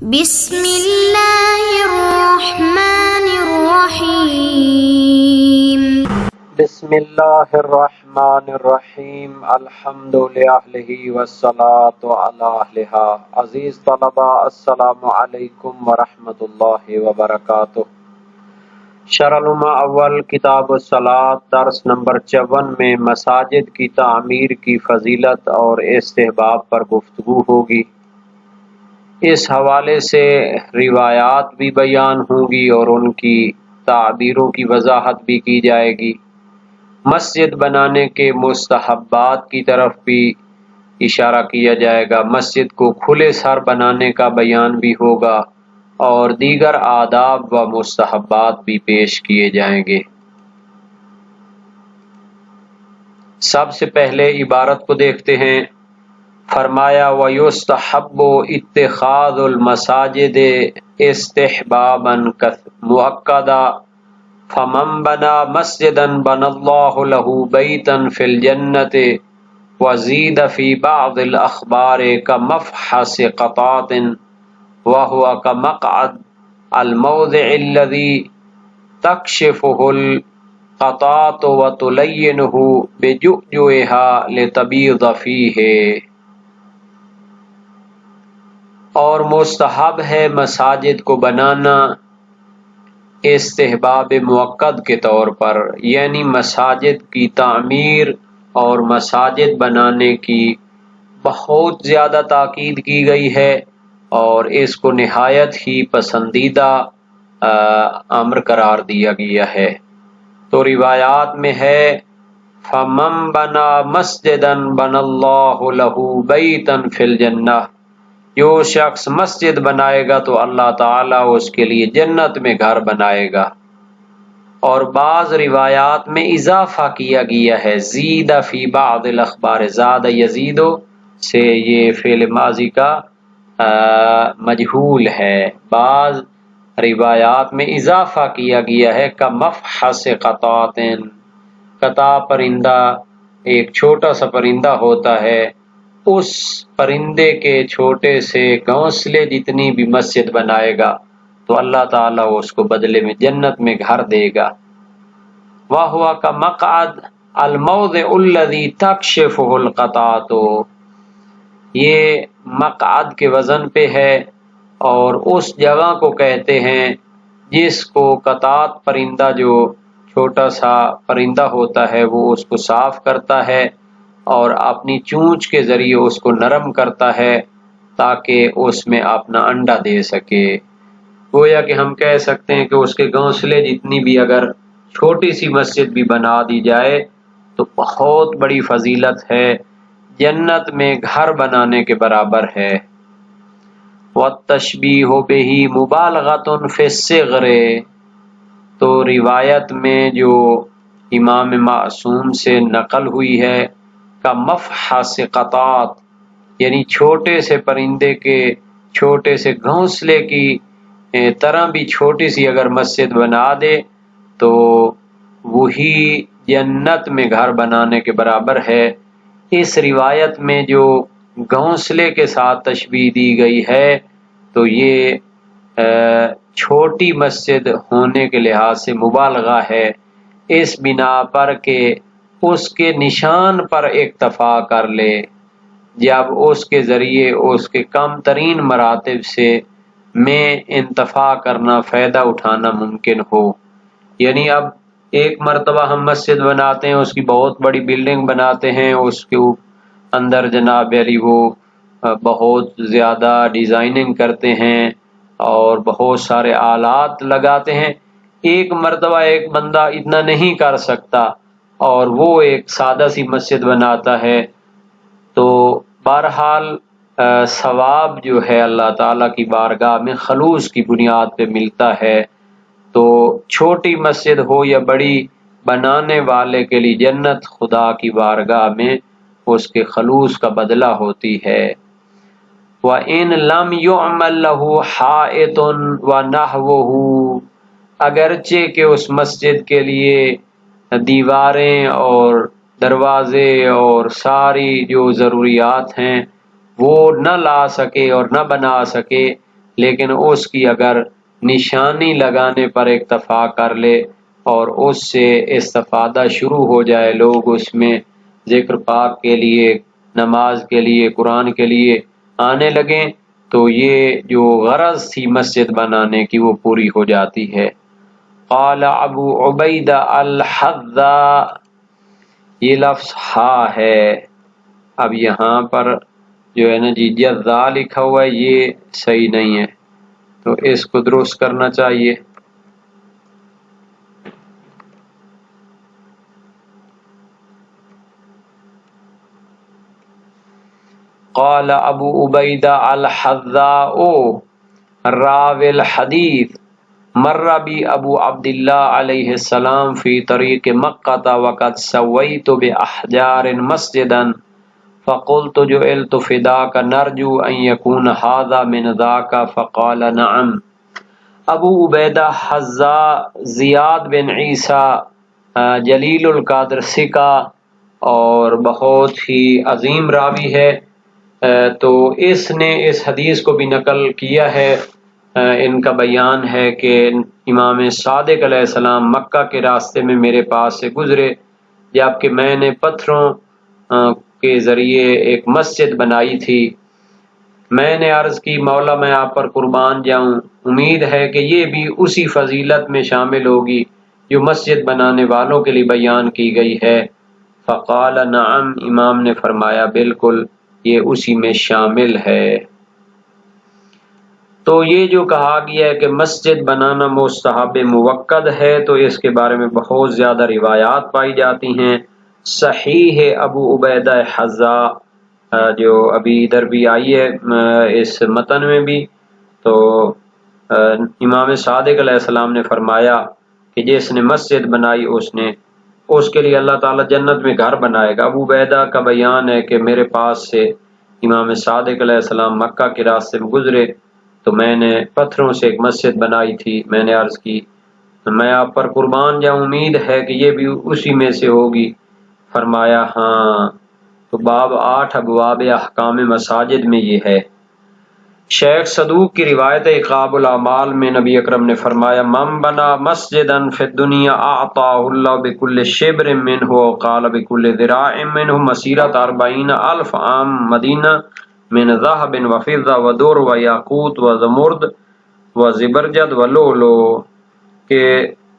بسم اللہ الرحمن الرحیم بسم اللہ الرحمن الرحیم الحمد للہ والصلاة علی اہلہا۔ عزیز طلبہ، السلام علیکم ورحمۃ اللہ وبرکاتہ۔ شرح العلوم اول کتاب الصلاۃ درس نمبر 54 میں مساجد کی تعمیر کی فضیلت اور استحباب پر گفتگو ہوگی۔ اس حوالے سے روایات بھی بیان ہوں گی اور ان کی تعبیروں کی وضاحت بھی کی جائے گی۔ مسجد بنانے کے مستحبات کی طرف بھی اشارہ کیا جائے گا۔ مسجد کو کھلے سر بنانے کا بیان بھی ہوگا اور دیگر آداب و مستحبات بھی پیش کیے جائیں گے۔ سب سے پہلے عبارت کو دیکھتے ہیں۔ فرمایا وَيُسْتَحَبُّ اتِّخَاذُ الْمَسَاجِدِ اسْتِحْبَابًا مُؤَكَّدًا فَمَنْ بَنَى مَسْجِدًا بَنَى اللَّهُ لَهُ بَيْتًا فِي الْجَنَّةِ وَزِيدَ فِي بَعْضِ الْأَخْبَارِ كَمَفْحَصِ قَطَاطٍ وَهُوَ كَمَقْعَدِ الْمَوْضِعِ الَّذِي تَكْشِفُهُ الْقَطَاطُ وَتُلَيِّنُهُ بِجُؤْجُؤِهَا لِتَبِيضَ فِيهِ۔ اور مستحب ہے مساجد کو بنانا استحباب مؤکد کے طور پر، یعنی مساجد کی تعمیر اور مساجد بنانے کی بہت زیادہ تاکید کی گئی ہے اور اس کو نہایت ہی پسندیدہ امر قرار دیا گیا ہے۔ تو روایات میں ہے فَمَن بَنَى مَسْجِدًا بَنَى اللَّهُ لَهُ بَيْتًا فِي الْجَنَّةِ، جو شخص مسجد بنائے گا تو اللہ تعالیٰ اس کے لیے جنت میں گھر بنائے گا۔ اور بعض روایات میں اضافہ کیا گیا ہے، زید فی بعض الاخبار، زاد یزید سے یہ فعل ماضی کا مجہول ہے۔ بعض روایات میں اضافہ کیا گیا ہے کمفحص قطاط، قطع پرندہ ایک چھوٹا سا پرندہ ہوتا ہے، اس پرندے کے چھوٹے سے گھونسلے جتنی بھی مسجد بنائے گا تو اللہ تعالیٰ اس کو بدلے میں جنت میں گھر دے گا۔ وَهُوَ كَمَقْعَدِ الْمَوْضِعِ الَّذِي تَكْشِفُهُ الْقَطَاطُ، یہ مقعد کے وزن پہ ہے اور اس جگہ کو کہتے ہیں جس کو قطاط پرندہ، جو چھوٹا سا پرندہ ہوتا ہے، وہ اس کو صاف کرتا ہے اور اپنی چونچ کے ذریعے اس کو نرم کرتا ہے تاکہ اس میں اپنا انڈا دے سکے۔ گویا کہ ہم کہہ سکتے ہیں کہ اس کے گھونسلے جتنی بھی اگر چھوٹی سی مسجد بھی بنا دی جائے تو بہت بڑی فضیلت ہے، جنت میں گھر بنانے کے برابر ہے۔ وَالتَّشْبِيهُ بِهِ مُبَالَغَةٌ فِي الصِّغْرِ، تو روایت میں جو امام معصوم سے نقل ہوئی ہے کمفحص قطاط، یعنی چھوٹے سے پرندے کے چھوٹے سے گھونسلے کی طرح بھی چھوٹی سی اگر مسجد بنا دے تو وہی جنت میں گھر بنانے کے برابر ہے۔ اس روایت میں جو گھونسلے کے ساتھ تشبیہ دی گئی ہے تو یہ چھوٹی مسجد ہونے کے لحاظ سے مبالغہ ہے، اس بنا پر کہ اس کے نشان پر اکتفا کر لے جب اس کے ذریعے اس کے کم ترین مراتب سے میں انتفاع کرنا، فائدہ اٹھانا ممکن ہو۔ یعنی اب ایک مرتبہ ہم مسجد بناتے ہیں، اس کی بہت بڑی بلڈنگ بناتے ہیں، اس کے اندر جناب علی وہ بہت زیادہ ڈیزائننگ کرتے ہیں اور بہت سارے آلات لگاتے ہیں۔ ایک مرتبہ ایک بندہ اتنا نہیں کر سکتا اور وہ ایک سادہ سی مسجد بناتا ہے تو بہرحال ثواب جو ہے اللہ تعالیٰ کی بارگاہ میں خلوص کی بنیاد پہ ملتا ہے۔ تو چھوٹی مسجد ہو یا بڑی، بنانے والے کے لیے جنت خدا کی بارگاہ میں اس کے خلوص کا بدلہ ہوتی ہے۔ وَإِن لَمْ يُعْمَلْ لَهُ حَائِطٌ وَنَحْوُهُ، اگرچہ کہ اس مسجد کے لیے دیواریں اور دروازے اور ساری جو ضروریات ہیں وہ نہ لا سکے اور نہ بنا سکے، لیکن اس کی اگر نشانی لگانے پر اکتفا کر لے اور اس سے استفادہ شروع ہو جائے، لوگ اس میں ذکر پاک کے لیے، نماز کے لیے، قرآن کے لیے آنے لگیں تو یہ جو غرض تھی مسجد بنانے کی وہ پوری ہو جاتی ہے۔ قال ابو عبیدہ الحذا، یہ لفظ ہا ہے، اب یہاں پر جو ہے نا جی جذا لکھا ہوا ہے یہ صحیح نہیں ہے، تو اس کو درست کرنا چاہیے۔ قال ابو عبیدہ الحذاء راوی الحدیث مر بی ابو عبداللہ علیہ السلام فی طریق مکہ وقد سویت باحجار مسجدا فقلت جعلت فداک نرجو ان یکون ھذا من ذاک فقال نعم۔ ابو عبیدہ حذاء زیاد بن عیسیٰ جلیل القدر ثقہ اور بہت ہی عظیم راوی ہے، تو اس نے اس حدیث کو بھی نقل کیا ہے۔ ان کا بیان ہے کہ امام صادق علیہ السلام مکہ کے راستے میں میرے پاس سے گزرے جبکہ میں نے پتھروں کے ذریعے ایک مسجد بنائی تھی۔ میں نے عرض کی مولا میں آپ پر قربان جاؤں، امید ہے کہ یہ بھی اسی فضیلت میں شامل ہوگی جو مسجد بنانے والوں کے لیے بیان کی گئی ہے۔ فقال نعم، امام نے فرمایا بالکل یہ اسی میں شامل ہے۔ تو یہ جو کہا گیا ہے کہ مسجد بنانا مستحب موقت ہے، تو اس کے بارے میں بہت زیادہ روایات پائی جاتی ہیں۔ صحیح ابو عبیدہ حذاء جو ابھی ادھر بھی آئی ہے اس متن میں بھی، تو امام صادق علیہ السلام نے فرمایا کہ جس نے مسجد بنائی اس کے لیے اللہ تعالیٰ جنت میں گھر بنائے گا۔ ابو عبیدہ کا بیان ہے کہ میرے پاس سے امام صادق علیہ السلام مکہ کے راستے میں گزرے تو میں نے پتھروں سے ایک مسجد بنائی تھی۔ میں نے عرض کی میں آپ پر قربان جاؤں، امید ہے کہ یہ بھی اسی میں سے ہوگی۔ فرمایا ہاں۔ تو باب 8 ابواب احکام مساجد میں یہ ہے۔ شیخ صدوق کی روایت عقاب الاعمال میں نبی اکرم نے فرمایا من بنا مسجدا فی الدنیا اعطاہ اللہ بکل شبر منہ وقال بکل ذراع منہ مسیرۃ 40,000 عام مدینہ من ذہب وفضہ ودر ویاقوت وزمرد وزبرجد ولولو، کہ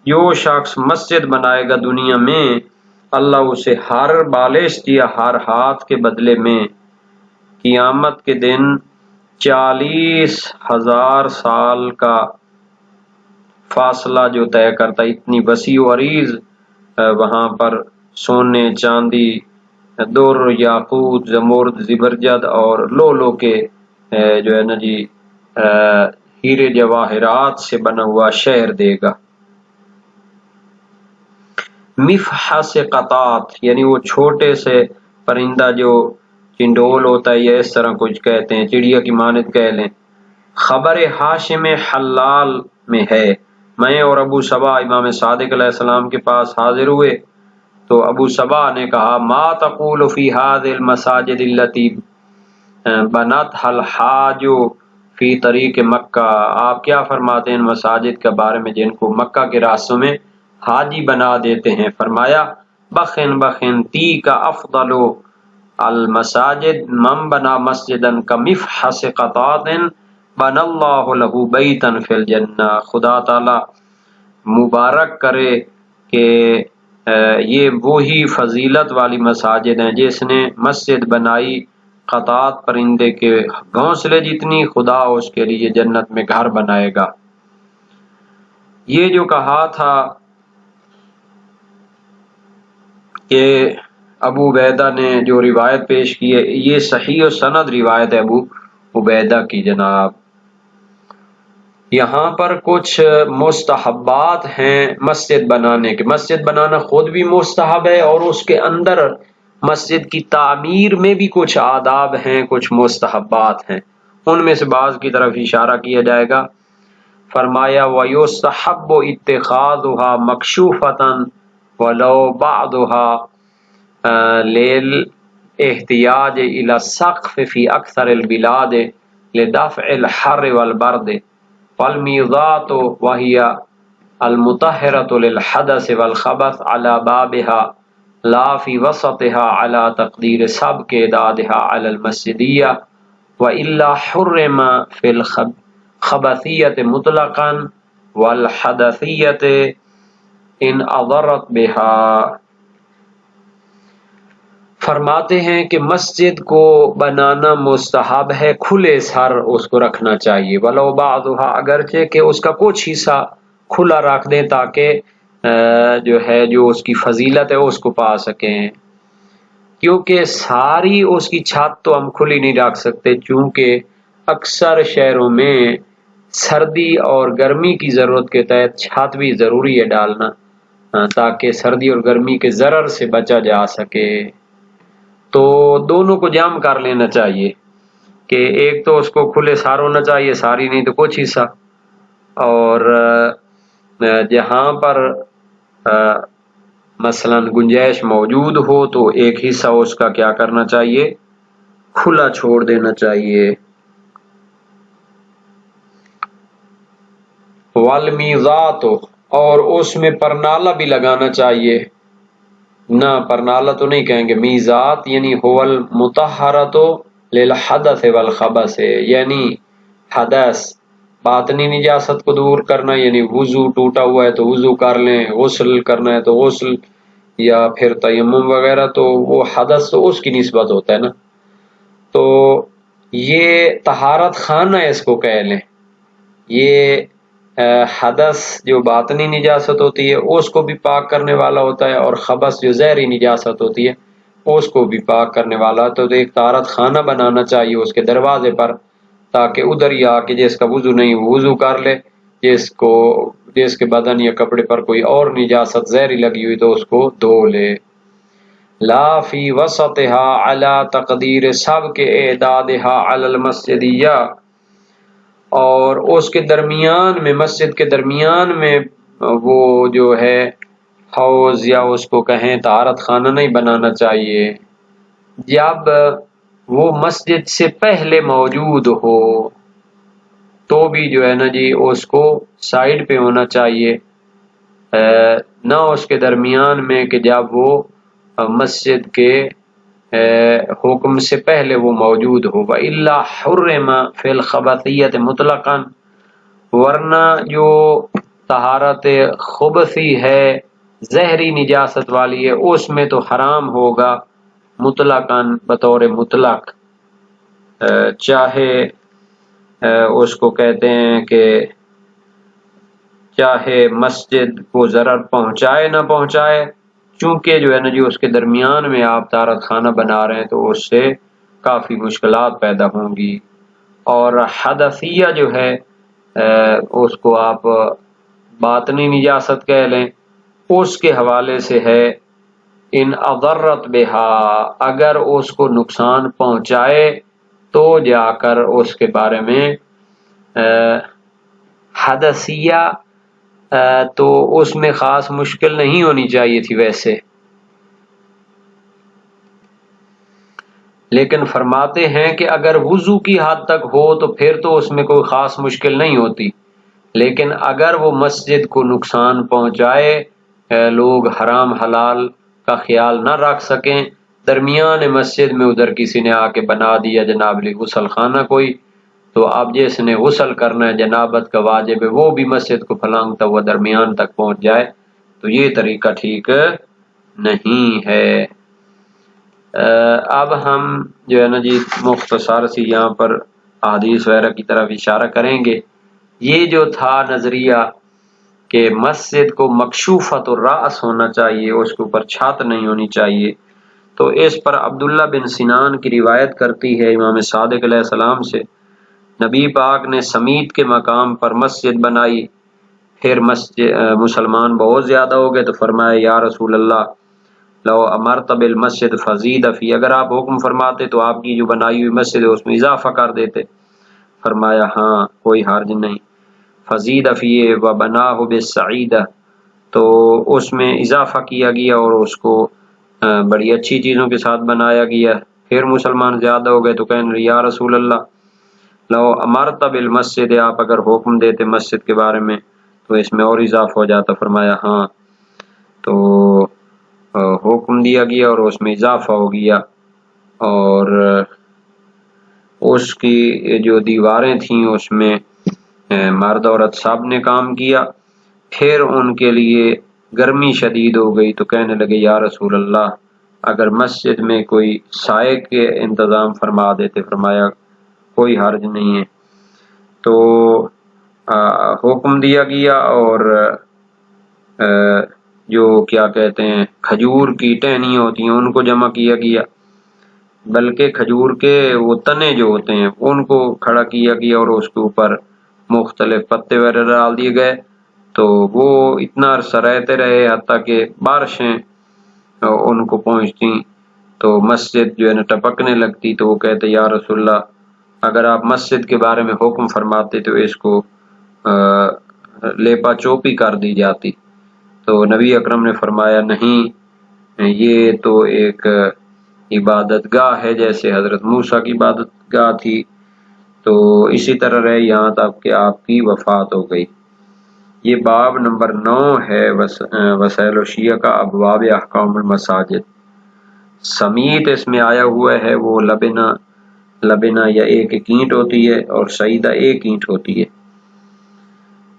جو شخص مسجد بنائے گا دنیا میں اللہ اسے ہر بالشت یا ہر ہاتھ کے بدلے میں قیامت کے دن 40,000 سال کا فاصلہ جو طے کرتا، اتنی وسیع و عریض وہاں پر سونے چاندی در یاقوت زمرد زبرجد اور لولو کے جو ہے نا جی ہیرے جواہرات سے بنا ہوا شہر دے گا۔ مفحص قطات یعنی وہ چھوٹے سے پرندہ جو چنڈول ہوتا ہے یا اس طرح کچھ کہتے ہیں، چڑیا کی مانند کہہ لیں۔ خبر ہاشم حلال میں ہے میں اور ابو صبا امام صادق علیہ السلام کے پاس حاضر ہوئے تو ابو صبا نے کہا ما تقول فی هذه المساجد التي بنتها الحاج فی طریق مکہ، آپ کیا فرماتے ہیں ان مساجد کے بارے میں جن کو مکہ کے راستوں میں حاجی بنا دیتے ہیں؟ فرمایا بخن بخن تی کا افضل المساجد من بنا مسجدا کمفحص قطات بن اللہ له بیتا فی الجنہ، خدا تعالی مبارک کرے کہ یہ وہی فضیلت والی مساجد ہیں جس نے مسجد بنائی قطات پرندے کے گھونسلے جتنی، خدا اس کے لیے جنت میں گھر بنائے گا۔ یہ جو کہا تھا کہ ابو عبیدہ نے جو روایت پیش کی ہے یہ صحیح و سند روایت ہے ابو عبیدہ کی جناب۔ یہاں پر کچھ مستحبات ہیں مسجد بنانے کے۔ مسجد بنانا خود بھی مستحب ہے اور اس کے اندر مسجد کی تعمیر میں بھی کچھ آداب ہیں، کچھ مستحبات ہیں، ان میں سے بعض کی طرف اشارہ کیا جائے گا۔ فرمایا وَيُسْتَحَبُّ اتِّخَاذُهَا مَكْشُوفَةً وَلَوْ بَعْضُهَا لِلْاحْتِيَاجِ إِلَى السَّقْفِ فِي أَكْثَرِ الْبِلَادِ لدفع الحر والبرد والمیضات وهي المطهرة للحدث والخبث على بابها لا في وسطها على تقدير سبق اعدادها على المسجدية وإلا حرم في الخبثية مطلقا والحدثية ان اضرت بها۔ فرماتے ہیں کہ مسجد کو بنانا مستحب ہے، کھلے سر اس کو رکھنا چاہیے، ولو بعضها، اگرچہ کہ اس کا کچھ حصہ کھلا رکھ دیں تاکہ جو اس کی فضیلت ہے اس کو پا سکیں، کیونکہ ساری اس کی چھت تو ہم کھلی نہیں رکھ سکتے، چونکہ اکثر شہروں میں سردی اور گرمی کی ضرورت کے تحت چھت بھی ضروری ہے ڈالنا تاکہ سردی اور گرمی کے ضرر سے بچا جا سکے۔ تو دونوں کو جمع کر لینا چاہیے کہ ایک تو اس کو کھلے سار ہونا چاہیے، ساری نہیں تو کچھ حصہ، اور جہاں پر مثلا گنجائش موجود ہو تو ایک حصہ اس کا کیا کرنا چاہیے، کھلا چھوڑ دینا چاہیے۔ والمیضات، اور اس میں پرنالہ بھی لگانا چاہیے، نہ پرنالہ تو نہیں کہیں گے، میزات یعنی هو المطہرۃ للحدث والخبث، یعنی حدث باطنی نجاست کو دور کرنا، یعنی وضو ٹوٹا ہوا ہے تو وضو کر لیں، غسل کرنا ہے تو غسل، یا پھر تیمم وغیرہ، تو وہ حدث تو اس کی نسبت ہوتا ہے نا، تو یہ طہارت خانہ اس کو کہہ لیں۔ یہ حدث جو باطنی نجاست ہوتی ہے اس کو بھی پاک کرنے والا ہوتا ہے، اور خبث جو ظاہری نجاست ہوتی ہے اس کو بھی پاک کرنے والا ہوتا ہے، تو ایک طہارت خانہ بنانا چاہیے اس کے دروازے پر، تاکہ ادھر ہی آ کے جس کا وضو نہیں وہ وضو کر لے، جس کے بدن یا کپڑے پر کوئی اور نجاست ظاہری لگی ہوئی تو اس کو دھو لے۔ لا فی وسطها علی تقدیر سبق اعدادها علی المسجدیہ، اور اس کے درمیان میں، مسجد کے درمیان میں وہ جو ہے حوض یا اس کو کہیں طہارت خانہ نہیں بنانا چاہیے جب وہ مسجد سے پہلے موجود ہو، تو بھی جو ہے نا جی اس کو سائڈ پہ ہونا چاہیے، نہ اس کے درمیان میں کہ جب وہ مسجد کے حکم سے پہلے وہ موجود ہو۔ وَإِلَّا حُرِّمَ فِي الْخَبَثِيَّةِ مُطْلَقًا، ورنہ جو طہارت خبثی ہے، زہری نجاست والی ہے، اس میں تو حرام ہوگا مطلقاً، بطور مطلق، چاہے اس کو کہتے ہیں کہ چاہے مسجد کو ضرر پہنچائے نہ پہنچائے، چونکہ جو ہے نا جی اس کے درمیان میں آپ طہارت خانہ بنا رہے ہیں تو اس سے کافی مشکلات پیدا ہوں گی۔ اور حدثیہ جو ہے اس کو آپ باطنی نجاست کہہ لیں، اس کے حوالے سے ہے ان اضرت بہا، اگر اس کو نقصان پہنچائے تو جا کر اس کے بارے میں حدثیہ تو اس میں خاص مشکل نہیں ہونی چاہیے تھی ویسے، لیکن فرماتے ہیں کہ اگر وضو کی حد تک ہو تو پھر تو اس میں کوئی خاص مشکل نہیں ہوتی، لیکن اگر وہ مسجد کو نقصان پہنچائے، لوگ حرام حلال کا خیال نہ رکھ سکیں، درمیان مسجد میں ادھر کسی نے آ کے بنا دیا جناب لی غسل خانہ کوئی، تو اب جس نے غسل کرنا ہے جنابت کا واجب ہے وہ بھی مسجد کو پھلانگتا ہوا درمیان تک پہنچ جائے، تو یہ طریقہ ٹھیک نہیں ہے۔ اب ہم جو ہے نا جی مختصر سی یہاں پر احادیث وغیرہ کی طرف اشارہ کریں گے۔ یہ جو تھا نظریہ کہ مسجد کو مکشوفۃ الرأس ہونا چاہیے، اس کے اوپر چھت نہیں ہونی چاہیے، تو اس پر عبداللہ بن سنان کی روایت کرتی ہے امام صادق علیہ السلام سے، نبی پاک نے سمیت کے مقام پر مسجد بنائی، پھر مسلمان بہت زیادہ ہو گئے تو فرمایا یا رسول اللہ لو امرت بالمسجد فزید فی، اگر آپ حکم فرماتے تو آپ کی جو بنائی ہوئی مسجد ہے اس میں اضافہ کر دیتے، فرمایا ہاں کوئی حرج نہیں، فزید فی وبناہ بالسعیدہ، تو اس میں اضافہ کیا گیا اور اس کو بڑی اچھی چیزوں کے ساتھ بنایا گیا۔ پھر مسلمان زیادہ ہو گئے تو کہنے یا رسول اللہ لو امرت بالمسجد، آپ اگر حکم دیتے مسجد کے بارے میں تو اس میں اور اضافہ ہو جاتا. فرمایا ہاں، تو حکم دیا گیا اور اس میں اضافہ ہو گیا، اور اس کی جو دیواریں تھیں اس میں مرد عورت سب نے کام کیا. پھر ان کے لیے گرمی شدید ہو گئی تو کہنے لگے یا رسول اللہ اگر مسجد میں کوئی سائے کے انتظام فرما دیتے. فرمایا کوئی حرج نہیں ہے. تو حکم دیا گیا اور جو کیا کہتے ہیں کھجور کی ٹہنیاں ہوتی ہیں ان کو جمع کیا گیا، بلکہ کھجور کے وہ تنے جو ہوتے ہیں ان کو کھڑا کیا گیا اور اس کے اوپر مختلف پتے وغیرہ ڈال دیے گئے. تو وہ اتنا عرصہ رہتے رہے حتیٰ کہ بارشیں ان کو پہنچتی تو مسجد جو ہے نا ٹپکنے لگتی. تو وہ کہتے یا رسول اللہ اگر آپ مسجد کے بارے میں حکم فرماتے تو اس کو لیپا چوپی کر دی جاتی. تو نبی اکرم نے فرمایا نہیں، یہ تو ایک عبادت گاہ ہے جیسے حضرت موسیٰ کی عبادت گاہ تھی. تو اسی طرح رہے یہاں تک کہ آپ کی وفات ہو گئی. یہ باب نمبر 9 ہے وسائل الشیعہ کا ابواب احکام المساجد. سمیت اس میں آیا ہوا ہے وہ لبنہ یا ایک اینٹ ہوتی ہے اور سعیدہ ایک اینٹ ہوتی ہے،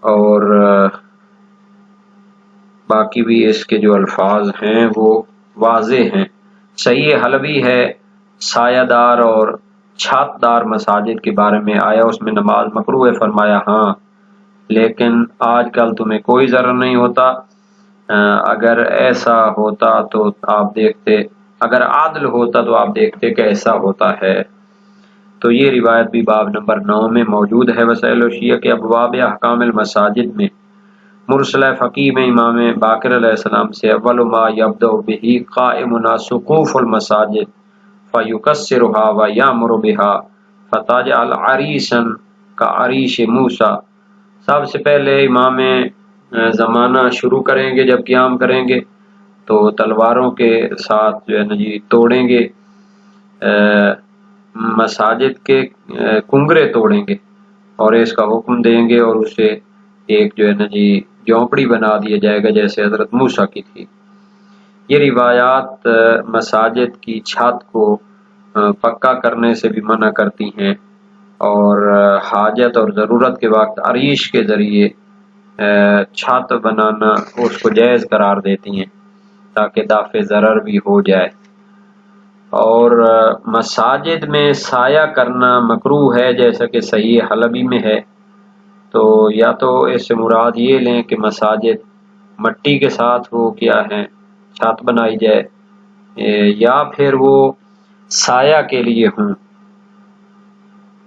اور باقی بھی اس کے جو الفاظ ہیں وہ واضح ہیں. صحیح حلبی ہے سایہ دار اور چھت دار مساجد کے بارے میں آیا، اس میں نماز مکروہ ہے. فرمایا ہاں لیکن آج کل تمہیں کوئی ضرر نہیں ہوتا. اگر ایسا ہوتا تو آپ دیکھتے، اگر عادل ہوتا تو آپ دیکھتے کہ ایسا ہوتا ہے. تو یہ روایت بھی باب نمبر 9 میں موجود ہے وسائل الشیعہ کے ابواب احکام المساجد میں. مرسلہ فقی میں امام باقر علیہ السلام سے اول ما یبدأ به قائمنا سقوف المساجد فیکسرها ویامر بها فتجعل عریسا کعریش موسیٰ. سب سے پہلے امام زمانہ شروع کریں گے، جب قیام کریں گے تو تلواروں کے ساتھ جو ہے نا جی توڑیں گے، مساجد کے کنگرے توڑیں گے اور اس کا حکم دیں گے اور اسے ایک جو ہے نا جی جھونپڑی بنا دیا جائے گا جیسے حضرت موسیٰ کی تھی. یہ روایات مساجد کی چھت کو پکا کرنے سے بھی منع کرتی ہیں اور حاجت اور ضرورت کے وقت عریش کے ذریعے چھت بنانا اس کو جائز قرار دیتی ہیں تاکہ دافع ضرر بھی ہو جائے. اور مساجد میں سایہ کرنا مکروہ ہے جیسا کہ صحیح حلبی میں ہے. تو یا تو اس سے مراد یہ لیں کہ مساجد مٹی کے ساتھ وہ کیا ہے چھت بنائی جائے، یا پھر وہ سایہ کے لیے ہوں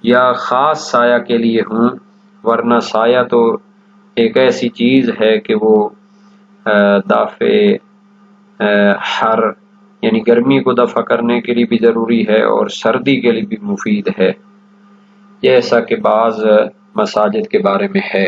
یا خاص سایہ کے لیے ہوں، ورنہ سایہ تو ایک ایسی چیز ہے کہ وہ دافع حر یعنی گرمی کو دفع کرنے کے لیے بھی ضروری ہے اور سردی کے لیے بھی مفید ہے، جیسا کہ بعض مساجد کے بارے میں ہے.